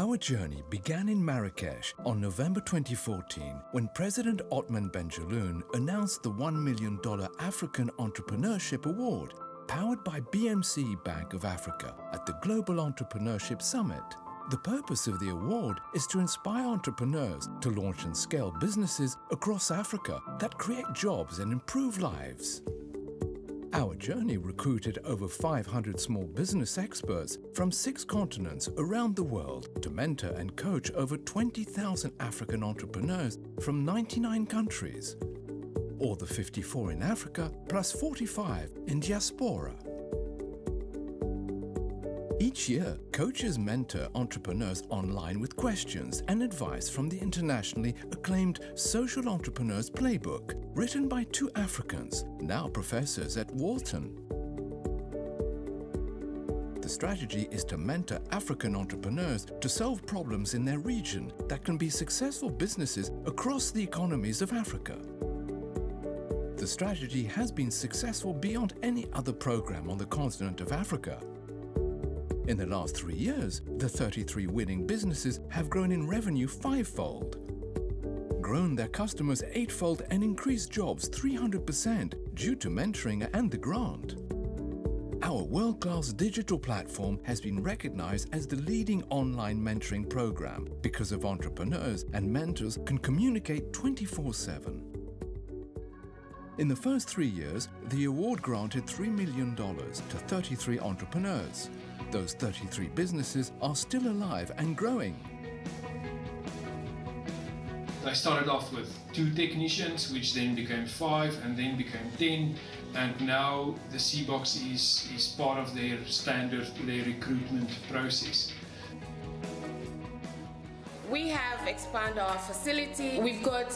Our journey began in Marrakesh on November 2014 when President Othman Benjelloun announced the $1 million African Entrepreneurship Award, powered by BMC Bank of Africa at the Global Entrepreneurship Summit. The purpose of the award is to inspire entrepreneurs to launch and scale businesses across Africa that create jobs and improve lives. Our journey recruited over 500 small business experts from 6 continents around the world to mentor and coach over 20,000 African entrepreneurs from 99 countries, or the 54 in Africa plus 45 in diaspora. Each year, coaches mentor entrepreneurs online with questions and advice from the internationally acclaimed Social Entrepreneurs Playbook, written by 2 Africans, now professors at Wharton. The strategy is to mentor African entrepreneurs to solve problems in their region that can be successful businesses across the economies of Africa. The strategy has been successful beyond any other program on the continent of Africa. In the last 3 years, the 33 winning businesses have grown in revenue 5-fold, grown their customers 8-fold and increased jobs 300% due to mentoring and the grant. Our world-class digital platform has been recognized as the leading online mentoring program because of entrepreneurs and mentors can communicate 24/7. In the first 3 years, the award granted $3 million to 33 entrepreneurs. Those 33 businesses are still alive and growing. I started off with 2 technicians, which then became 5 and then became 10. And now the C-Box is part of their standard, their recruitment process. We have expanded our facility. We've got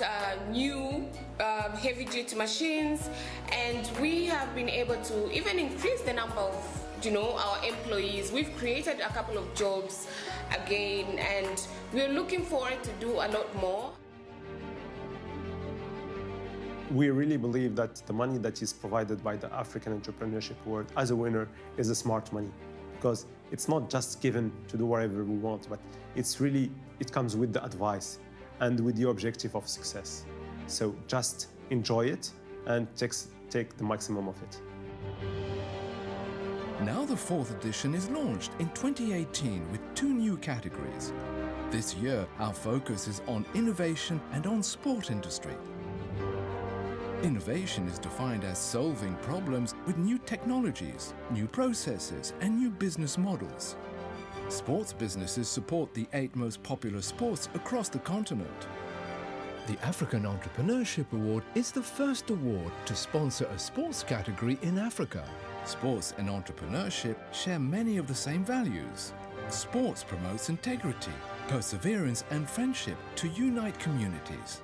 new heavy-duty machines, and we have been able to even increase the number of our employees. We've created a couple of jobs again, and we're looking forward to do a lot more. We really believe that the money that is provided by the African Entrepreneurship Award as a winner is a smart money, because it's not just given to do whatever we want, but it comes with the advice and with the objective of success. So just enjoy it and take the maximum of it. Now the 4th edition is launched in 2018 with 2 new categories. This year, our focus is on innovation and on sport industry. Innovation is defined as solving problems with new technologies, new processes, and new business models. Sports businesses support the 8 most popular sports across the continent. The African Entrepreneurship Award is the first award to sponsor a sports category in Africa. Sports and entrepreneurship share many of the same values. Sports promotes integrity, perseverance, and friendship to unite communities.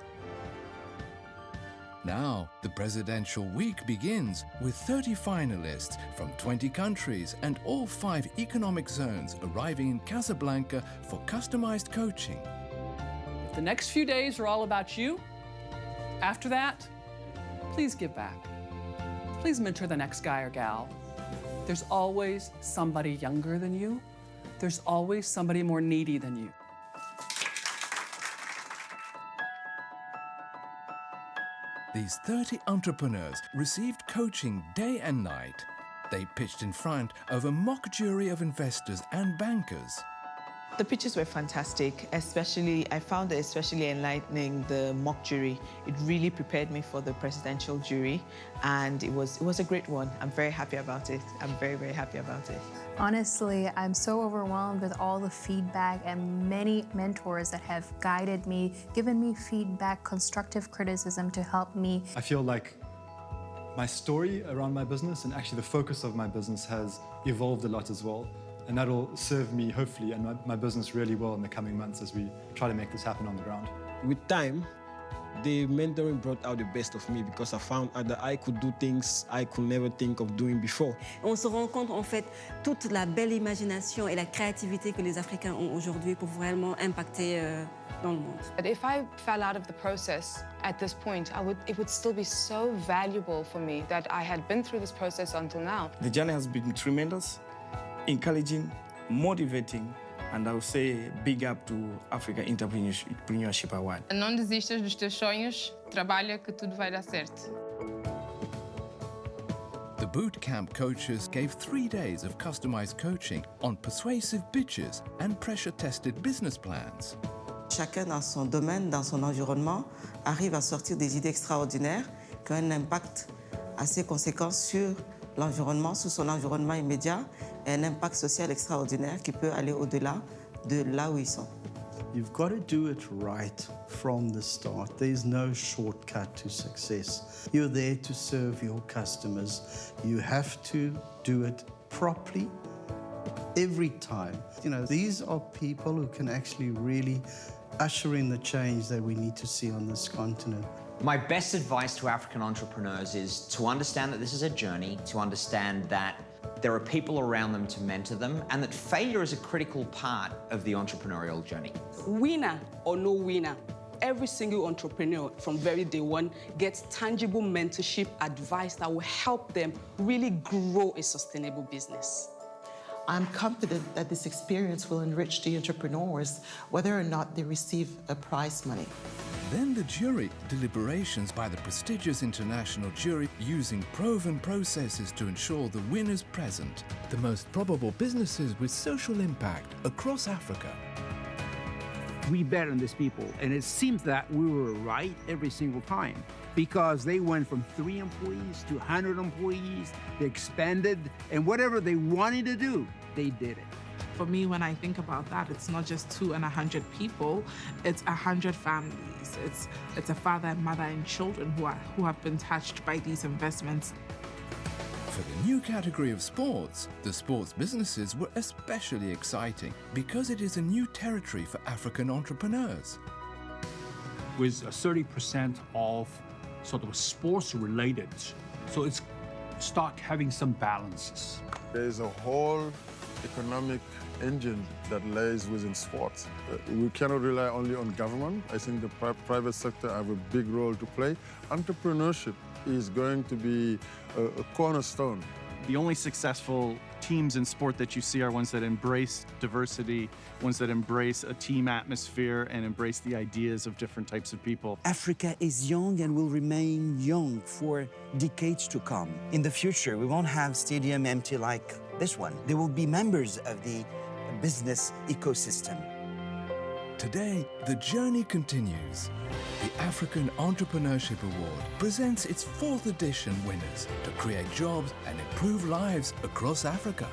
Now, the presidential week begins with 30 finalists from 20 countries and all 5 economic zones arriving in Casablanca for customized coaching. If the next few days are all about you, after that, please give back. Please mentor the next guy or gal. There's always somebody younger than you. There's always somebody more needy than you. These 30 entrepreneurs received coaching day and night. They pitched in front of a mock jury of investors and bankers. The pitches were fantastic, I found it especially enlightening, the mock jury. It really prepared me for the presidential jury, and it was a great one. I'm very happy about it. I'm very, very happy about it. Honestly, I'm so overwhelmed with all the feedback and many mentors that have guided me, given me feedback, constructive criticism to help me. I feel like my story around my business and actually the focus of my business has evolved a lot as well. And that'll serve me, hopefully, and my business really well in the coming months as we try to make this happen on the ground. With time, the mentoring brought out the best of me because I found out that I could do things I could never think of doing before. On se rend compte, en fait, toute la belle imagination et la créativité que les Africains ont aujourd'hui pour vraiment impacter dans le monde. But if I fell out of the process at this point, it would still be so valuable for me that I had been through this process until now. The journey has been tremendous, encouraging, motivating, And I would say big up to Africa Entrepreneurship Award. Não desistas dos teus sonhos, trabalha que tudo vai dar certo. The boot camp coaches gave 3 days of customized coaching on persuasive pitches and pressure-tested business plans. Chacun dans son domaine, dans son environnement, arrive à sortir des idées extraordinaires qui ont un impact assez conséquent sur l'environnement, sur son environnement immédiat, et un impact social extraordinaire qui peut aller au-delà de là où ils sont. You've got to do it right from the start. There's no shortcut to success. You're there to serve your customers. You have to do it properly every time. You know, these are people who can actually really usher in the change that we need to see on this continent. My best advice to African entrepreneurs is to understand that this is a journey, to understand that there are people around them to mentor them, and that failure is a critical part of the entrepreneurial journey. Winner or no winner, every single entrepreneur from very day one gets tangible mentorship advice that will help them really grow a sustainable business. I'm confident that this experience will enrich the entrepreneurs, whether or not they receive a prize money. Then the jury deliberations by the prestigious international jury using proven processes to ensure the winners present, the most probable businesses with social impact across Africa. We bet on these people, and it seems that we were right every single time because they went from 3 employees to 100 employees, they expanded, and whatever they wanted to do, they did it. For me, when I think about that, it's not just 2 and 100 people, it's 100 families. It's a father and mother and children who have been touched by these investments. For the new category of sports, the sports businesses were especially exciting because it is a new territory for African entrepreneurs. With 30% of sort of sports related, so it's start having some balances. There's a whole economic engine that lays within sports. We cannot rely only on government. I think the private sector have a big role to play. Entrepreneurship is going to be a cornerstone. The only successful teams in sport that you see are ones that embrace diversity, ones that embrace a team atmosphere and embrace the ideas of different types of people. Africa is young and will remain young for decades to come. In the future, we won't have stadium empty like this one. They will be members of the business ecosystem. Today, the journey continues. The African Entrepreneurship Award presents its 4th edition winners to create jobs and improve lives across Africa.